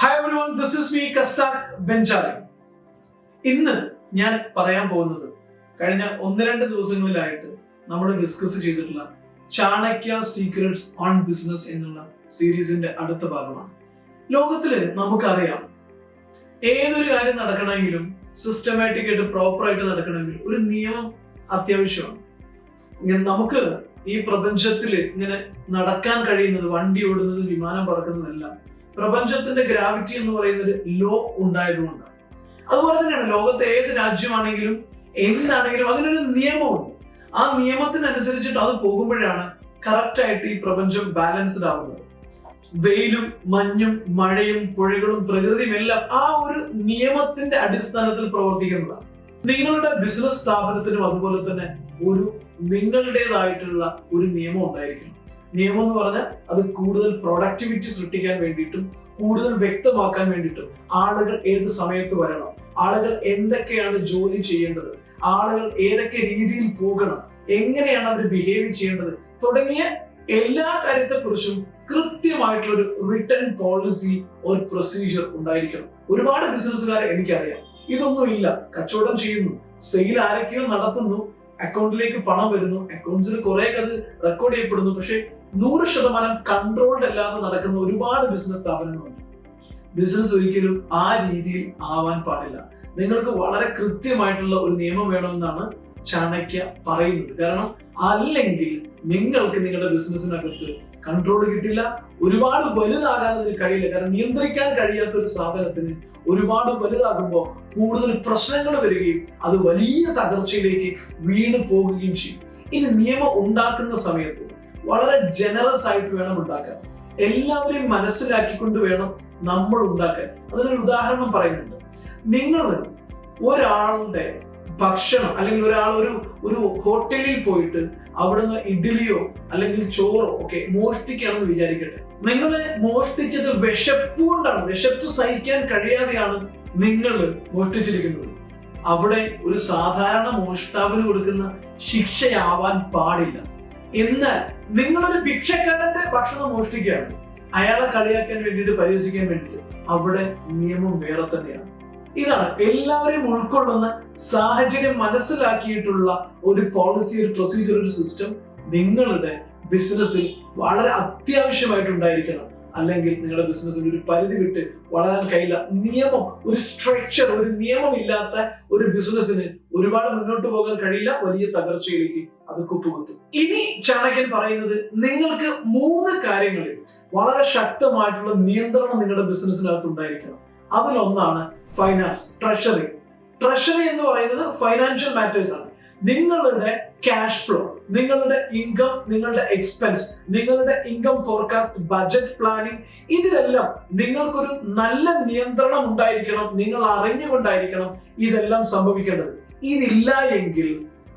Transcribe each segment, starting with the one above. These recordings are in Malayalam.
Hi everyone, this is me, Casac Benjali. ഇന്ന് ഞാൻ പറയാൻ പോകുന്നത് കഴിഞ്ഞ 1-2 ദിവസങ്ങളിലായിട്ട് നമ്മൾ ഡിസ്കസ് ചെയ്തിട്ടുള്ള ചാണക്യ സീക്രട്സ് ഓൺ ബിസിനസ് എന്നുള്ള സീരീസിന്റെ അടുത്ത ഭാഗമാണ്. ലോകത്തില് നമുക്കറിയാം, ഏതൊരു കാര്യം നടക്കണമെങ്കിലും സിസ്റ്റമാറ്റിക് ആയിട്ട് പ്രോപ്പർ ആയിട്ട് നടക്കണമെങ്കിൽ ഒരു നിയമം അത്യാവശ്യമാണ്. നമുക്ക് ഈ പ്രപഞ്ചത്തിൽ ഇങ്ങനെ നടക്കാൻ കഴിയുന്നത്, വണ്ടി ഓടുന്നത്, വിമാനം പറക്കുന്നതെല്ലാം പ്രപഞ്ചത്തിന്റെ ഗ്രാവിറ്റി എന്ന് പറയുന്ന ഒരു ലോ ഉണ്ടായതുകൊണ്ടാണ്. അതുപോലെ തന്നെയാണ് ലോകത്തെ ഏത് രാജ്യമാണെങ്കിലും എന്താണെങ്കിലും അതിനൊരു നിയമമുണ്ട്. ആ നിയമത്തിനനുസരിച്ചിട്ട് അത് പോകുമ്പോഴാണ് കറക്റ്റ് ആയിട്ട് ഈ പ്രപഞ്ചം ബാലൻസ്ഡ് ആവുന്നത്. വെയിലും മഞ്ഞും മഴയും പുഴകളും പ്രകൃതിയും എല്ലാം ആ ഒരു നിയമത്തിന്റെ അടിസ്ഥാനത്തിൽ പ്രവർത്തിക്കുന്നതാണ്. നിങ്ങളുടെ ബിസിനസ് സ്ഥാപനത്തിനും അതുപോലെ തന്നെ ഒരു നിങ്ങളുടേതായിട്ടുള്ള ഒരു നിയമം ഉണ്ടായിരിക്കണം. നിയമം എന്ന് പറഞ്ഞാൽ അത് കൂടുതൽ പ്രൊഡക്ടിവിറ്റി സൃഷ്ടിക്കാൻ വേണ്ടിയിട്ടും കൂടുതൽ വ്യക്തമാക്കാൻ വേണ്ടിയിട്ടും ആളുകൾ ഏത് സമയത്ത് വരണം, ആളുകൾ എന്തൊക്കെയാണ് ജോലി ചെയ്യേണ്ടത്, ആളുകൾ ഏതൊക്കെ രീതിയിൽ പോകണം, എങ്ങനെയാണ് അവർ ബിഹേവ് ചെയ്യേണ്ടത് തുടങ്ങിയ എല്ലാ കാര്യത്തെക്കുറിച്ചും കൃത്യമായിട്ടുള്ള ഒരു റിട്ടൺ പോളിസി ഒരു പ്രൊസീജിയർ ഉണ്ടായിരിക്കണം. ഒരുപാട് ബിസിനസ്സുകാരെ എനിക്കറിയാം, ഇതൊന്നും ഇല്ല. കച്ചവടം ചെയ്യുന്നു, സെയിൽ ആരൊക്കെയോ നടത്തുന്നു, അക്കൗണ്ടിലേക്ക് പണം വരുന്നു, അക്കൗണ്ട്സിൽ കുറെ അത് റെക്കോർഡ് ചെയ്യപ്പെടുന്നു, പക്ഷെ 100% കൺട്രോൾഡ് അല്ലാതെ നടക്കുന്ന ഒരുപാട് ബിസിനസ് സ്ഥാപനങ്ങളുണ്ട്. ബിസിനസ് ഒരിക്കലും ആ രീതിയിൽ ആവാൻ പാടില്ല. നിങ്ങൾക്ക് വളരെ കൃത്യമായിട്ടുള്ള ഒരു നിയമം വേണമെന്നാണ് ചാണക്യ പറയുന്നത്. കാരണം അല്ലെങ്കിൽ നിങ്ങൾക്ക് നിങ്ങളുടെ ബിസിനസ്സിനകത്ത് കൺട്രോൾ കിട്ടില്ല, ഒരുപാട് വലുതാകാൻ അതിന് കഴിയില്ല. കാരണം നിയന്ത്രിക്കാൻ കഴിയാത്ത ഒരു സാധനത്തിന് ഒരുപാട് വലുതാകുമ്പോൾ കൂടുതൽ പ്രശ്നങ്ങൾ വരികയും അത് വലിയ തകർച്ചയിലേക്ക് വീണ് പോകുകയും ചെയ്യും. ഇനി നിയമം ഉണ്ടാക്കുന്ന സമയത്ത് വളരെ ജനറസ് ആയിട്ട് വേണം ഉണ്ടാക്കാൻ. എല്ലാവരെയും മനസ്സിലാക്കിക്കൊണ്ട് വേണം നമ്മൾ ഉണ്ടാക്കാൻ. അതിനൊരു ഉദാഹരണം പറയുന്നുണ്ട്. നിങ്ങൾ ഒരാളുടെ ഭക്ഷണം അല്ലെങ്കിൽ ഒരാൾ ഒരു ഹോട്ടലിൽ പോയിട്ട് അവിടുന്ന് ഇഡ്ഡലിയോ അല്ലെങ്കിൽ ചോറോ ഒക്കെ മോഷ്ടിക്കുകയാണെന്ന് വിചാരിക്കട്ടെ. നിങ്ങളെ മോഷ്ടിച്ചത് വിശപ്പ് കൊണ്ടാണ്, വിശപ്പ് സഹിക്കാൻ കഴിയാതെയാണ് നിങ്ങൾ മോഷ്ടിച്ചിരിക്കുന്നത്. അവിടെ ഒരു സാധാരണ മോഷ്ടാവിന് കൊടുക്കുന്ന ശിക്ഷയാവാൻ പാടില്ല. എന്നാൽ നിങ്ങളൊരു ഭിക്ഷക്കാരന്റെ ഭക്ഷണം മോഷ്ടിക്കുകയാണ്, അയാളെ കളിയാക്കാൻ വേണ്ടിയിട്ട്, പരിഹസിക്കാൻ വേണ്ടിയിട്ട്, അവിടെ നിയമം വേറെ തന്നെയാണ്. ഇതാണ് എല്ലാവരെയും ഉൾക്കൊള്ളുന്ന സാഹചര്യം മനസ്സിലാക്കിയിട്ടുള്ള ഒരു പോളിസി, ഒരു പ്രൊസീജിയർ, ഒരു സിസ്റ്റം നിങ്ങളുടെ ബിസിനസ്സിൽ വളരെ അത്യാവശ്യമായിട്ടുണ്ടായിരിക്കണം. അല്ലെങ്കിൽ നിങ്ങളുടെ ബിസിനസ്സിൽ ഒരു പരിധി വിട്ട് വളരാൻ കഴിയില്ല. നിയമം, ഒരു സ്ട്രക്ചർ, ഒരു നിയമം ഇല്ലാത്ത ഒരു ബിസിനസ്സിന് ഒരുപാട് മുന്നോട്ട് പോകാൻ കഴിയില്ല, വലിയ തകർച്ചയിലേക്ക് അത് കുപ്പുകുത്തും. ഇനി ചാണക്യൻ പറയുന്നത്, നിങ്ങൾക്ക് 3 കാര്യങ്ങളിൽ വളരെ ശക്തമായിട്ടുള്ള നിയന്ത്രണം നിങ്ങളുടെ ബിസിനസ്സിനകത്ത് ഉണ്ടായിരിക്കണം. അതിലൊന്നാണ് ഫൈനാൻസ്, ട്രഷറി. ട്രഷറി എന്ന് പറയുന്നത് ഫൈനാൻഷ്യൽ മാറ്റേഴ്സ് ആണ്. നിങ്ങളുടെ ക്യാഷ് ഫ്ലോ, നിങ്ങളുടെ ഇൻകം, നിങ്ങളുടെ എക്സ്പെൻസ്, നിങ്ങളുടെ ഇൻകം ഫോർകാസ്റ്റ്, ബഡ്ജറ്റ് പ്ലാനിങ്, ഇതിലെല്ലാം നിങ്ങൾക്കൊരു നല്ല നിയന്ത്രണം ഉണ്ടായിരിക്കണം. നിങ്ങൾ അറിഞ്ഞുകൊണ്ടായിരിക്കണം ഇതെല്ലാം സംഭവിക്കേണ്ടത്. ഇതില്ല എങ്കിൽ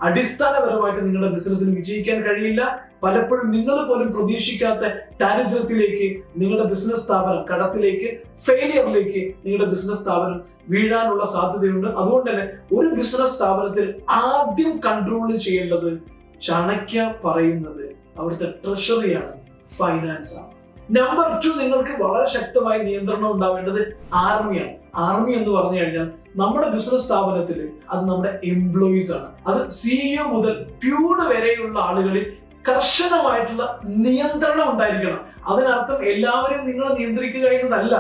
അടിസ്ഥാനപരമായിട്ട് നിങ്ങളുടെ ബിസിനസ്സിന് വിജയിക്കാൻ കഴിയില്ല. പലപ്പോഴും നിങ്ങൾ പോലും പ്രതീക്ഷിക്കാത്ത ദാരിദ്ര്യത്തിലേക്ക് നിങ്ങളുടെ ബിസിനസ് സ്ഥാപനം, കടത്തിലേക്ക്, ഫെയിലിയറിലേക്ക് നിങ്ങളുടെ ബിസിനസ് സ്ഥാപനം വീഴാനുള്ള സാധ്യതയുണ്ട്. അതുകൊണ്ട് തന്നെ ഒരു ബിസിനസ് സ്ഥാപനത്തിൽ ആദ്യം കൺട്രോൾ ചെയ്യേണ്ടത് ചാണക്യ പറയുന്നത് അവിടുത്തെ ട്രഷറിയാണ്, ഫൈനാൻസ് ആണ്. നമ്പർ 2, നിങ്ങൾക്ക് വളരെ ശക്തമായ നിയന്ത്രണം ഉണ്ടാവേണ്ടത് ആർമിയാണ്. ആർമി എന്ന് പറഞ്ഞു കഴിഞ്ഞാൽ നമ്മുടെ ബിസിനസ് സ്ഥാപനത്തിൽ അത് നമ്മുടെ എംപ്ലോയീസ് ആണ്. അത് CEO മുതൽ പ്യൂണ് വരെയുള്ള ആളുകളിൽ കർശനമായിട്ടുള്ള നിയന്ത്രണം ഉണ്ടായിരിക്കണം. അതിനർത്ഥം എല്ലാവരെയും നിങ്ങൾ നിയന്ത്രിക്കുക എന്നതല്ല,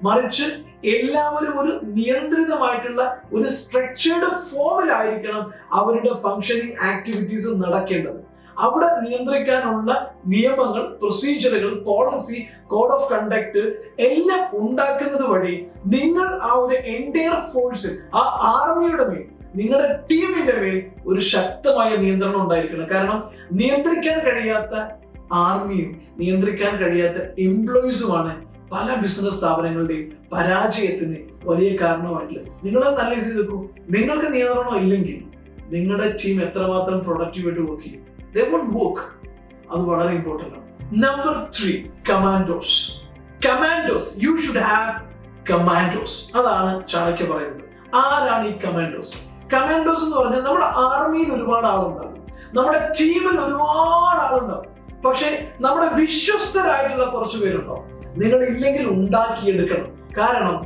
മറിച്ച് എല്ലാവരും ഒരു നിയന്ത്രിതമായിട്ടുള്ള ഒരു സ്ട്രക്ചേർഡ് ഫോമിലായിരിക്കണം അവരുടെ ഫങ്ഷനിങ് ആക്ടിവിറ്റീസ് നടക്കേണ്ടത്. അവിടെ നിയന്ത്രിക്കാനുള്ള നിയമങ്ങൾ, പ്രൊസീജിയറുകൾ, പോളിസി, കോഡ് ഓഫ് കണ്ടക്ട് എല്ലാം ഉണ്ടാക്കുന്നത് വഴി നിങ്ങൾ ആ ഒരു എൻറ്റയർ ഫോഴ്സിൽ, ആ ആർമിയുടെ മേൽ, നിങ്ങളുടെ ടീമിന്റെ മേൽ ഒരു ശക്തമായ നിയന്ത്രണം ഉണ്ടായിരിക്കണം. കാരണം നിയന്ത്രിക്കാൻ കഴിയാത്ത ആർമിയും നിയന്ത്രിക്കാൻ കഴിയാത്ത എംപ്ലോയീസുമാണ് പല ബിസിനസ് സ്ഥാപനങ്ങളുടെയും പരാജയത്തിന് വലിയ കാരണമായിട്ടുള്ളത്. നിങ്ങളത് നല്ല ചെയ്തു. നിങ്ങൾക്ക് നിയന്ത്രണം ഇല്ലെങ്കിൽ നിങ്ങളുടെ ടീം എത്രമാത്രം പ്രൊഡക്റ്റീവായിട്ട് വർക്ക് ചെയ്യും? They won't work. അത് വളരെ ഇമ്പോർട്ടൻ്റ് ആണ്. Number 3, commandos. Commandos, you should have commandos. അതാണ് ചാണക്യ പറയുന്നത്. ആരാണ് ഈ കമാൻഡോസ്? കമാൻഡോസ് എന്ന് പറഞ്ഞാൽ നമ്മുടെ ആർമിയിൽ ഒരുപാട് ആളുണ്ടാവും, നമ്മുടെ ടീമിൽ ഒരുപാട് ആളുണ്ടാവും. പക്ഷെ നമ്മുടെ വിശ്വസ്തരായിട്ടുള്ള കുറച്ച് പേരുണ്ടാവും. നിങ്ങൾ ഇല്ലെങ്കിൽ ഉണ്ടാക്കിയെടുക്കണം. കാരണം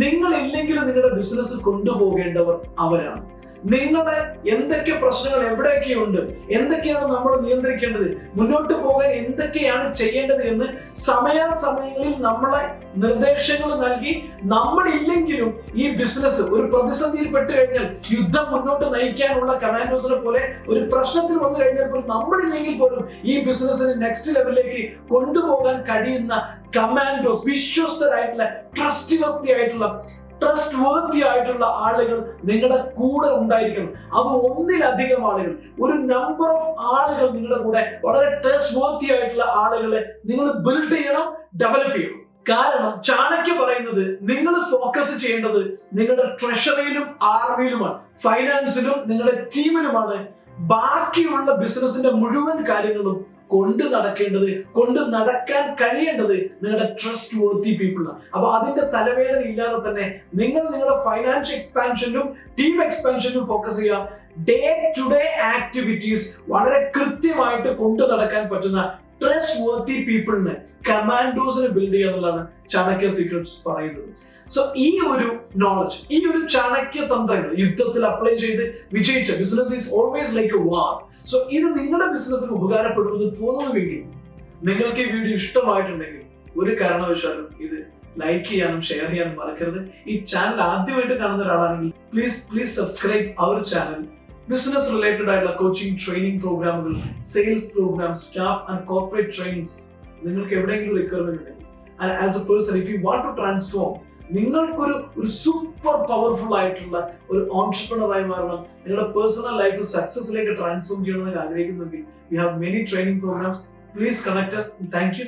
നിങ്ങൾ ഇല്ലെങ്കിലും നിങ്ങളുടെ ബിസിനസ് കൊണ്ടുപോകേണ്ടവർ അവരാണ്. നിങ്ങളെ എന്തൊക്കെ പ്രശ്നങ്ങൾ എവിടെയൊക്കെയുണ്ട്, എന്തൊക്കെയാണ് നമ്മൾ നിയന്ത്രിക്കേണ്ടത്, മുന്നോട്ട് പോകാൻ എന്തൊക്കെയാണ് ചെയ്യേണ്ടത് എന്ന് സമയാസമയങ്ങളിൽ നമ്മളെ നിർദ്ദേശങ്ങൾ നൽകി നമ്മളില്ലെങ്കിലും ഈ ബിസിനസ് ഒരു പ്രതിസന്ധിയിൽ പെട്ട് കഴിഞ്ഞാൽ യുദ്ധം മുന്നോട്ട് നയിക്കാനുള്ള കമാൻഡോസിനെ പോലെ ഒരു പ്രശ്നത്തിൽ വന്നു കഴിഞ്ഞാൽ പോലും നമ്മളില്ലെങ്കിൽ പോലും ഈ ബിസിനസിന് നെക്സ്റ്റ് ലെവലിലേക്ക് കൊണ്ടുപോകാൻ കഴിയുന്ന കമാൻഡോസ്, വിശ്വസ്തരായിട്ടുള്ള ട്രസ്റ്റ് വർത്തി ആയിട്ടുള്ള ആളുകൾ നിങ്ങളുടെ കൂടെ ഉണ്ടായിരിക്കണം. അത് ഒന്നിലധികം ആളുകൾ, ഒരു നമ്പർ ഓഫ് ആളുകൾ നിങ്ങളുടെ കൂടെ, വളരെ ട്രസ്റ്റ് വർത്തി ആയിട്ടുള്ള ആളുകളെ നിങ്ങൾ ബിൽഡ് ചെയ്യണം, ഡെവലപ്പ് ചെയ്യണം. കാരണം ചാണക്യ പറയുന്നത് നിങ്ങൾ ഫോക്കസ് ചെയ്യേണ്ടത് നിങ്ങളുടെ ട്രഷറിയിലും ആർമിയിലുമാണ്, ഫൈനാൻസിലും നിങ്ങളുടെ ടീമിലുമാണ്. ബാക്കിയുള്ള ബിസിനസിന്റെ മുഴുവൻ കാര്യങ്ങളും കൊണ്ട് നടക്കാൻ കഴിയേണ്ടത് നിങ്ങളുടെ ട്രസ്റ്റ് വർത്തി പീപ്പിളാണ്. അപ്പൊ അതിന്റെ തലവേദന ഇല്ലാതെ തന്നെ നിങ്ങൾ നിങ്ങളുടെ ഫൈനാൻഷ്യൽ എക്സ്പാൻഷനിലും ടീം എക്സ്പാൻഷനിലും ഫോക്കസ് ചെയ്യുക. ഡേ ടു ഡേ ആക്ടിവിറ്റീസ് വളരെ കൃത്യമായിട്ട് കൊണ്ടു നടക്കാൻ പറ്റുന്ന ട്രസ്റ്റ് വർത്തി പീപ്പിളിന്, കമാൻഡോസിന് ബിൽഡ് ചെയ്യുക എന്നുള്ളതാണ് ചാണക്യ സീക്രട്സ് പറയുന്നത്. സോ ഈ ഒരു നോളജ്, ഈ ഒരു ചാണക്യ തന്ത്രങ്ങൾ യുദ്ധത്തിൽ അപ്ലൈ ചെയ്ത് വിജയിച്ച business is always like a war. So ഇത് നിങ്ങളുടെ ബിസിനസ്സിന് ഉപകാരപ്പെടുമെന്ന് തോന്നുന്നുവെങ്കിൽ, നിങ്ങൾക്ക് ഈ വീഡിയോ ഇഷ്ടമായിട്ടുണ്ടെങ്കിൽ ഒരു കാരണവശാലും ഇത് ലൈക്ക് ചെയ്യാനും ഷെയർ ചെയ്യാനും മറക്കരുത്. ഈ ചാനൽ ആദ്യമായിട്ട് കാണുന്ന ഒരാളാണെങ്കിൽ please subscribe our channel. Business related ആയിട്ടുള്ള കോച്ചിങ്, ട്രെയിനിങ് പ്രോഗ്രാമുകൾ, sales program, staff and corporate trainings നിങ്ങൾക്ക് എവിടെയെങ്കിലും റിക്വയർമെന്റ് ഉണ്ടെങ്കിൽ, as a person if you want to transform, നിങ്ങൾക്കൊരു സൂപ്പർ പവർഫുൾ ആയിട്ടുള്ള ഒരു ഓൺട്രപ്രണർ ആയി മാറണം, നിങ്ങളുടെ പേഴ്സണൽ ലൈഫ് സക്സസിലേക്ക് ട്രാൻസ്ഫോം ചെയ്യണമെന്ന് ആഗ്രഹിക്കുന്നുണ്ടെങ്കിൽ, we have many training programs. Please connect us. Thank U.